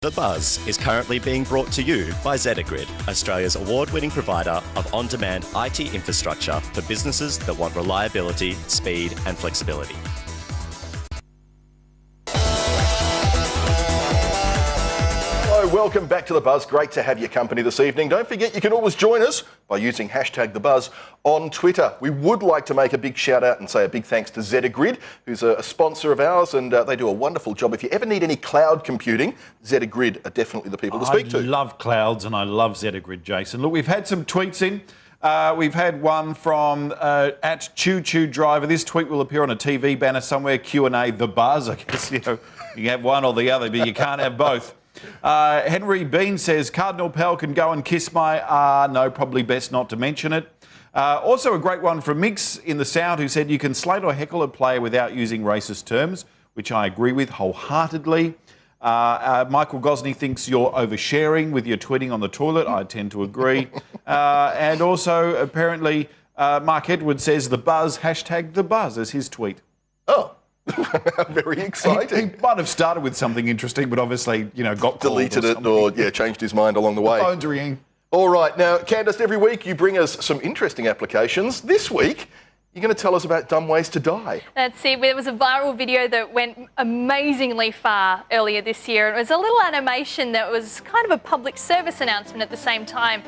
The Buzz is currently being brought to you by Zetagrid, Australia's award-winning provider of on-demand IT infrastructure for businesses that want reliability, speed and flexibility. Hello, welcome back to The Buzz. Great to have your company this evening. Don't forget you can always join us by using #TheBuzz on Twitter. We would like to make a big shout out and say a big thanks to Zetagrid, who's a sponsor of ours, and they do a wonderful job. If you ever need any cloud computing, Zetagrid are definitely the people to speak to. I love clouds and I love Zetagrid, Jason. Look, we've had some tweets in. We've had one from at Choo Choo Driver. This tweet will appear on a TV banner somewhere, Q&A The Buzz. I guess, you know, you can have one or the other, but you can't have both. Henry Bean says, Cardinal Pell can go and kiss my... no, probably best not to mention it. Also a great one from Mix in the Sound, who said, you can slate or heckle a player without using racist terms, which I agree with wholeheartedly. Michael Gosney thinks you're oversharing with your tweeting on the toilet. I tend to agree. And also, apparently, Mark Edwards says, The Buzz, #The Buzz is his tweet. Oh. Very exciting. He might have started with something interesting, but obviously, you know, got deleted it or changed his mind along the way. The phone's ringing. All right, now, Candace, every week you bring us some interesting applications. This week, you're going to tell us about dumb ways to die. That's it. There was a viral video that went amazingly far earlier this year. It was a little animation that was kind of a public service announcement at the same time,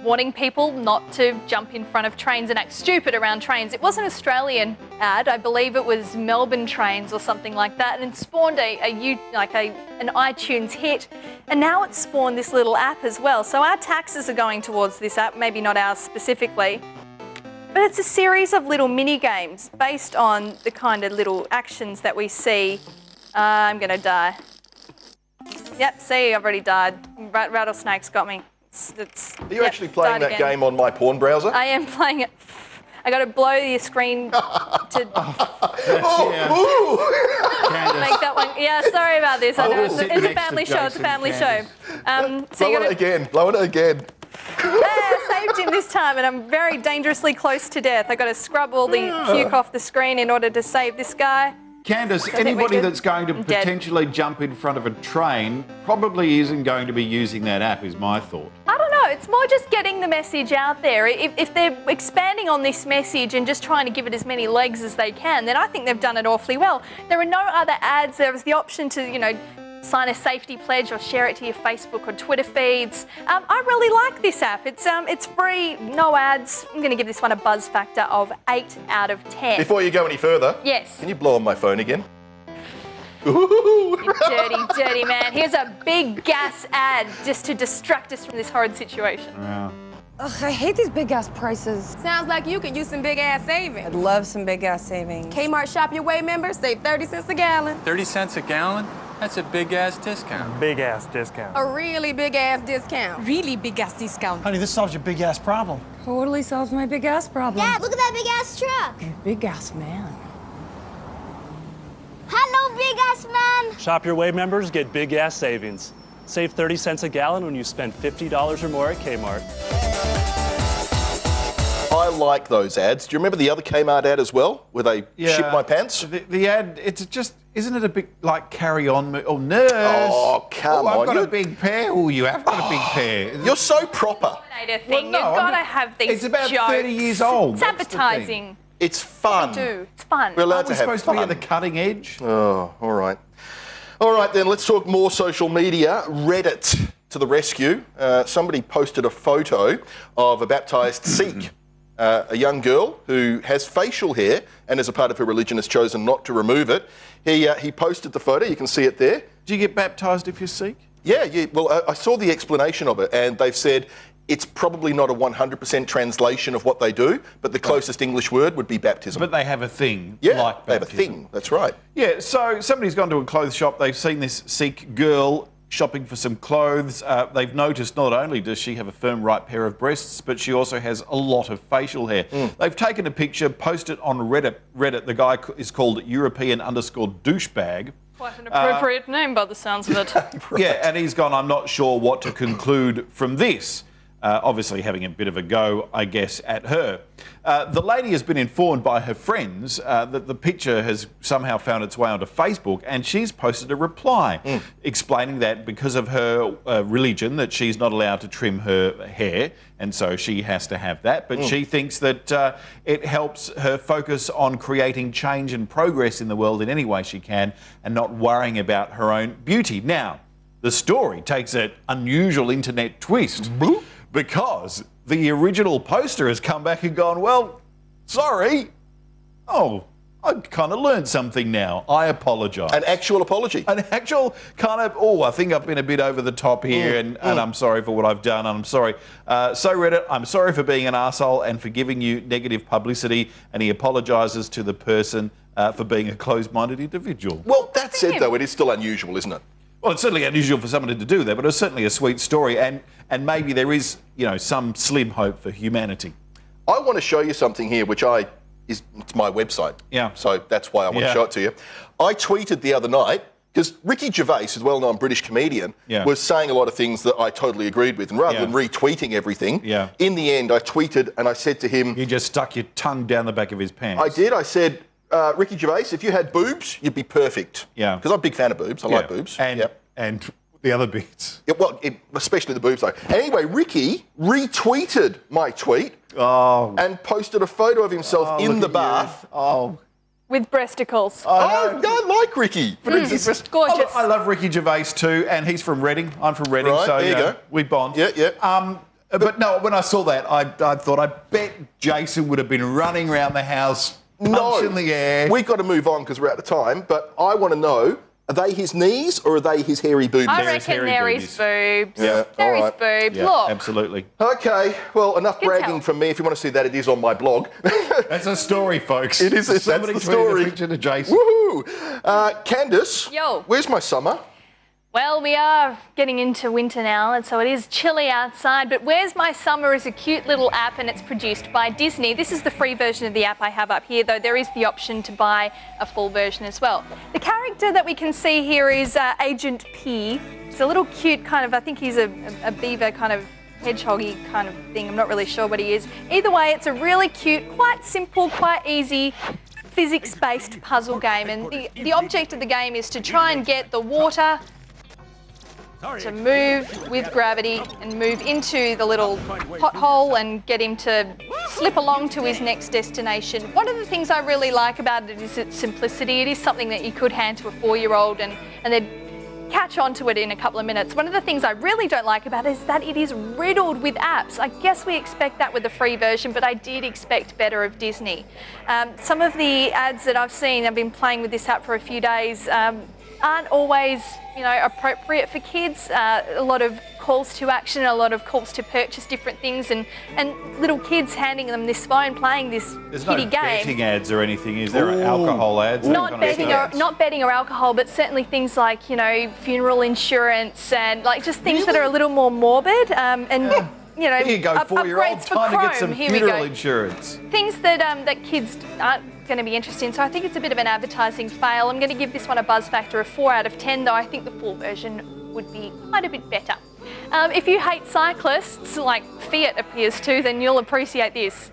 warning people not to jump in front of trains and act stupid around trains. It was an Australian ad. I believe it was Melbourne Trains or something like that, and it spawned an iTunes hit, and now it's spawned this little app as well. So our taxes are going towards this app, maybe not ours specifically, but it's a series of little mini games based on the kind of little actions that we see. I'm gonna die. Yep, see, I've already died. Rattlesnake's got me. Are you actually playing that game on my porn browser? I am playing it. I got to blow your screen to make that one. Yeah, sorry about this. I know it's a family show. It's a family show. So blowing it again. I saved him this time, and I'm very dangerously close to death. I got to scrub all the puke off the screen in order to save this guy. Candace, anybody that's going to potentially jump in front of a train probably isn't going to be using that app, is my thought. I don't know. It's more just getting the message out there. If they're expanding on this message and just trying to give it as many legs as they can, then I think they've done it awfully well. There are no other ads. There was the option to, you know, sign a safety pledge or share it to your Facebook or Twitter feeds. I really like this app. It's free, no ads. I'm going to give this one a buzz factor of 8 out of 10. Before you go any further, yes, can you blow on my phone again? You dirty, dirty man. Here's a big gas ad just to distract us from this horrid situation. Yeah. Ugh, I hate these big gas prices. Sounds like you could use some big ass savings. I'd love some big gas savings. Kmart Shop Your Way members save 30 cents a gallon. 30 cents a gallon? That's a big ass discount. Big ass discount. A really big ass discount. Really big gas discount. Honey, this solves your big ass problem. Totally solves my big gas problem. Dad, look at that big ass truck. Big gas man. Hello, big ass man. Shop Your Way members get big gas savings. Save 30 cents a gallon when you spend $50 or more at Kmart. I like those ads. Do you remember the other Kmart ad as well, where they ship my pants? The ad, it's just, isn't it a bit like Carry On? Oh, nurse. Oh, come on. I've got a big pair. Oh, you have got a big pair. You're so proper. Thing. Well, no, you've got to have these It's about jokes. 30 years old. It's advertising. It's fun. It's fun. We're allowed to We're have supposed fun. to be at the cutting edge. Oh, all right. All right, then, let's talk more social media. Reddit to the rescue. Somebody posted a photo of a baptised Sikh, a young girl who has facial hair and as a part of her religion has chosen not to remove it. He posted the photo. You can see it there. Do you get baptised if you're Sikh? Yeah. Well, I saw the explanation of it, and they've said it's probably not a 100% translation of what they do, but the closest English word would be baptism. But they have a thing Yeah, like baptism. they have a thing. That's right. Yeah, so somebody's gone to a clothes shop. They've seen this Sikh girl shopping for some clothes. They've noticed not only does she have a firm right pair of breasts, but she also has a lot of facial hair. They've taken a picture, posted it on Reddit. The guy is called European_douchebag. Quite an appropriate name by the sounds of it. Yeah, and he's gone, I'm not sure what to conclude from this. obviously having a bit of a go, I guess, at her. The lady has been informed by her friends that the picture has somehow found its way onto Facebook, and she's posted a reply explaining that because of her religion that she's not allowed to trim her hair, and so she has to have that. But she thinks that it helps her focus on creating change and progress in the world in any way she can and not worrying about her own beauty. Now, the story takes an unusual internet twist because the original poster has come back and gone, well, sorry. Oh, I kind of learned something now. I apologise. An actual apology. An actual kind of, I think I've been a bit over the top here and I'm sorry for what I've done. I'm sorry. So Reddit, I'm sorry for being an arsehole and for giving you negative publicity. And he apologises to the person for being a closed-minded individual. Well, that said, though, it is still unusual, isn't it? Well, it's certainly unusual for someone to do that, but it's certainly a sweet story, and maybe there is, some slim hope for humanity. I want to show you something here, which it's my website. Yeah. So that's why I want to show it to you. I tweeted the other night, because Ricky Gervais, who's a well-known British comedian, was saying a lot of things that I totally agreed with, and rather than retweeting everything, in the end I tweeted and I said to him... You just stuck your tongue down the back of his pants. I did. I said... Ricky Gervais, if you had boobs, you'd be perfect. Yeah. Because I'm a big fan of boobs. I like boobs. And the other bits. Yeah, well, especially the boobs, though. Anyway, Ricky retweeted my tweet and posted a photo of himself in the bath. With breasticles. I like Ricky. Gorgeous. I love Ricky Gervais too, and he's from Reading. I'm from Reading, Right, so there you go. we bond. Yeah. But no, when I saw that, I thought, I bet Jason would have been running around the house, punch in the air. We've got to move on because we're out of time, but I want to know, are they his knees or are they his hairy boobies? I reckon they're his boobs. Yeah, they're his all right. boobs. Yeah, Look. absolutely. Okay, well, enough Good bragging tell. from me. If you want to see that, it is on my blog. That's a story, folks. It is. Somebody That's the tweeted story. a picture to Jason. Woohoo! Candice, Yo. where's my summer? Well, we are getting into winter now, and so it is chilly outside, but Where's My Summer is a cute little app, and it's produced by Disney. This is the free version of the app I have up here, though there is the option to buy a full version as well. The character that we can see here is Agent P. It's a little cute kind of, I think he's a beaver kind of hedgehoggy kind of thing. I'm not really sure what he is. Either way, it's a really cute, quite simple, quite easy physics-based puzzle game, and the object of the game is to try and get the water to move with gravity and move into the little pothole and get him to slip along to his next destination. One of the things I really like about it is its simplicity. It is something that you could hand to a 4-year-old and they'd catch on to it in a couple of minutes. One of the things I really don't like about it is that it is riddled with apps. I guess we expect that with the free version, but I did expect better of Disney. Some of the ads that I've seen, I've been playing with this app for a few days, aren't always, appropriate for kids. A lot of calls to action, a lot of calls to purchase different things, and little kids handing them this phone, playing this There's kiddie no game. betting ads or anything, is there? Alcohol ads? Not betting or alcohol, but certainly things like, funeral insurance and just things that are a little more morbid. Here you go, 4-year-old, upgrades for time to Chrome. get some Here we funeral go. insurance. Things that kids aren't going to be interested in, so I think it's a bit of an advertising fail. I'm going to give this one a buzz factor of 4 out of 10, though I think the full version would be quite a bit better. If you hate cyclists, like Fiat appears to, then you'll appreciate this.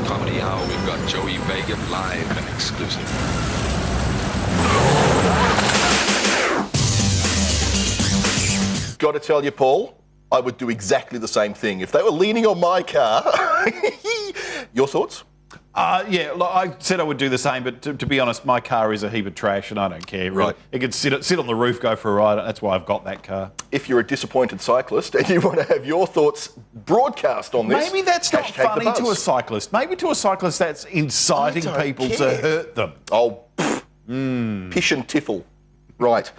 Comedy Hour, we've got Joey Vega live and exclusive. Got to tell you, Paul, I would do exactly the same thing. If they were leaning on my car, your thoughts? I said I would do the same, but to be honest, my car is a heap of trash and I don't care. Really. Right. It could sit on the roof, go for a ride. That's why I've got that car. If you're a disappointed cyclist and you want to have your thoughts broadcast on this, Maybe that's not hashtag the funny buzz. to a cyclist. Maybe to a cyclist that's inciting I don't people care. to hurt them. Oh, pish and tiffle. Right.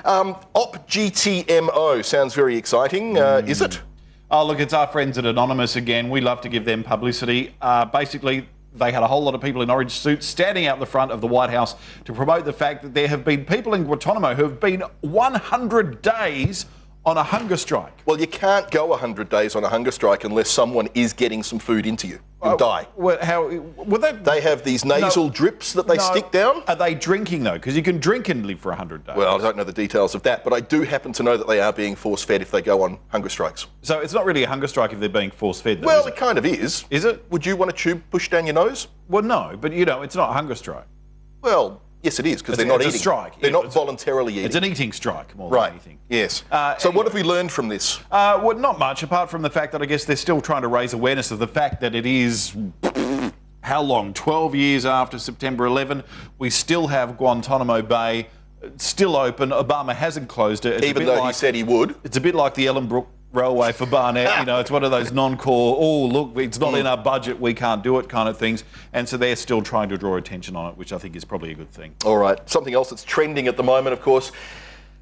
OpGTMO sounds very exciting. Is it? Oh, look, it's our friends at Anonymous again. We love to give them publicity. Basically, they had a whole lot of people in orange suits standing out the front of the White House to promote the fact that there have been people in Guantanamo who have been 100 days on a hunger strike. Well, you can't go 100 days on a hunger strike unless someone is getting some food into you. You'll die. They have these nasal drips that they stick down. Are they drinking, though? Because you can drink and live for 100 days. Well, I don't know the details of that, but I do happen to know that they are being force-fed if they go on hunger strikes. So it's not really a hunger strike if they're being force-fed, though, well, is it kind of is. Is it? Would you want a tube pushed down your nose? Well, no, but, you know, it's not a hunger strike. Well, yes, it is, because they're not eating. It's a strike. They're not voluntarily eating. It's an eating strike more than anything. Yes. So what have we learned from this? Well, not much, apart from the fact that I guess they're still trying to raise awareness of the fact that it is, how long, 12 years after September 11, we still have Guantanamo Bay still open. Obama hasn't closed it. Even though he said he would. It's a bit like the Ellenbrook Railway for Barnett, you know, it's one of those non-core, oh, look, it's not in our budget, we can't do it kind of things. And so they're still trying to draw attention on it, which I think is probably a good thing. All right. Something else that's trending at the moment, of course,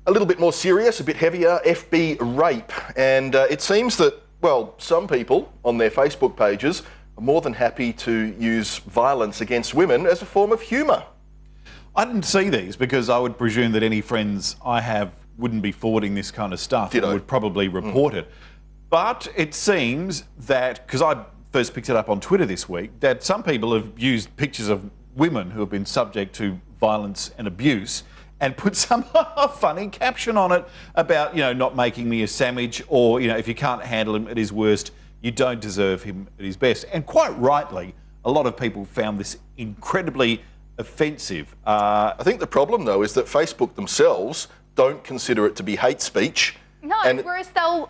a little bit more serious, a bit heavier, FB rape. And it seems that, well, some people on their Facebook pages are more than happy to use violence against women as a form of humour. I didn't see these because I would presume that any friends I have wouldn't be forwarding this kind of stuff and would probably report it. But it seems that, because I first picked it up on Twitter this week, that some people have used pictures of women who have been subject to violence and abuse and put some funny caption on it about, you know, not making me a sandwich, or, you know, if you can't handle him at his worst, you don't deserve him at his best. And quite rightly, a lot of people found this incredibly offensive. I think the problem, though, is that Facebook themselves don't consider it to be hate speech. No, whereas they'll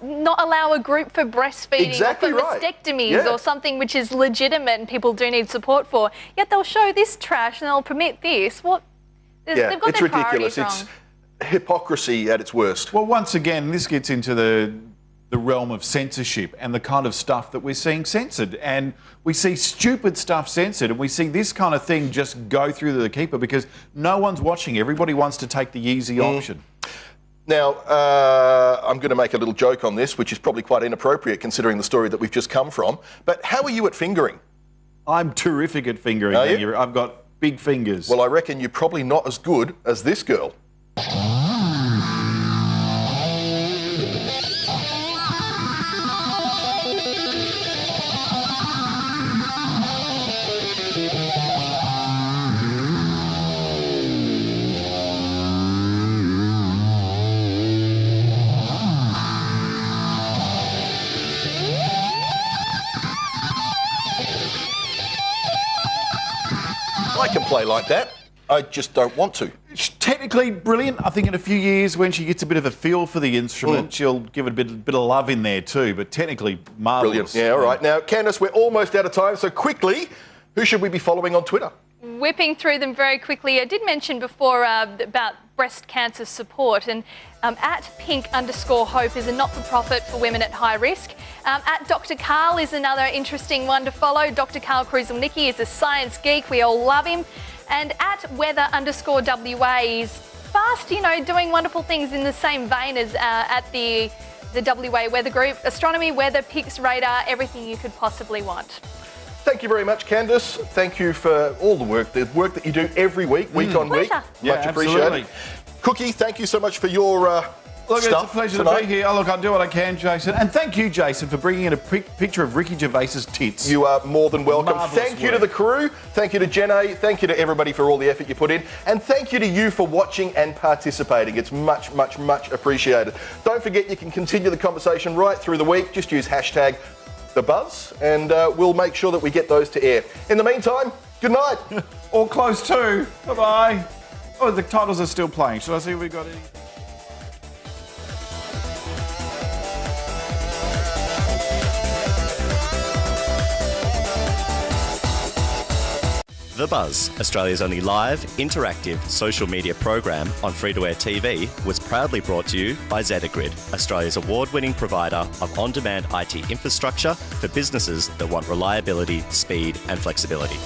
not allow a group for breastfeeding or for mastectomies or something which is legitimate and people do need support for. Yet they'll show this trash and they'll permit this. What? They've got it's their ridiculous. priorities wrong. It's hypocrisy at its worst. Well, once again, this gets into the realm of censorship and the kind of stuff that we're seeing censored. And we see stupid stuff censored, and we see this kind of thing just go through the keeper because no one's watching. Everybody wants to take the easy option. Now, I'm going to make a little joke on this, which is probably quite inappropriate considering the story that we've just come from. But how are you at fingering? I'm terrific at fingering. Are you? I've got big fingers. Well, I reckon you're probably not as good as this girl. I can play like that. I just don't want to. It's technically brilliant. I think in a few years, when she gets a bit of a feel for the instrument, she'll give it a bit of love in there too. But technically, marvellous. Brilliant. Yeah, all right. Now, Candice, we're almost out of time, so quickly, who should we be following on Twitter? Whipping through them very quickly. I did mention before about breast cancer support, and at pink_hope is a not-for-profit for women at high risk. At Dr. Carl is another interesting one to follow. Dr. Carl Kruzelnicki is a science geek. We all love him. And at weather_WA is fast, you know, doing wonderful things in the same vein as at the WA Weather Group. Astronomy, weather, pics, radar, everything you could possibly want. Thank you very much, Candice. Thank you for all the work that you do every week, week on week. Much appreciated. Cookie, thank you so much for your Look, stuff it's a pleasure tonight. to be here. Oh, look, I'll do what I can, Jason. And thank you, Jason, for bringing in a picture of Ricky Gervais's tits. You are more than welcome. Marvellous Thank you to the crew. Thank you to Jenna. Thank you to everybody for all the effort you put in. And thank you to you for watching and participating. It's much, much, much appreciated. Don't forget, you can continue the conversation right through the week. Just use #TheBuzz and we'll make sure that we get those to air. In the meantime, good night. Or close to. Bye-bye. Oh, the titles are still playing. Should I see if we got any? The Buzz, Australia's only live, interactive social media program on free-to-air TV, was proudly brought to you by Zetagrid, Australia's award-winning provider of on-demand IT infrastructure for businesses that want reliability, speed and flexibility.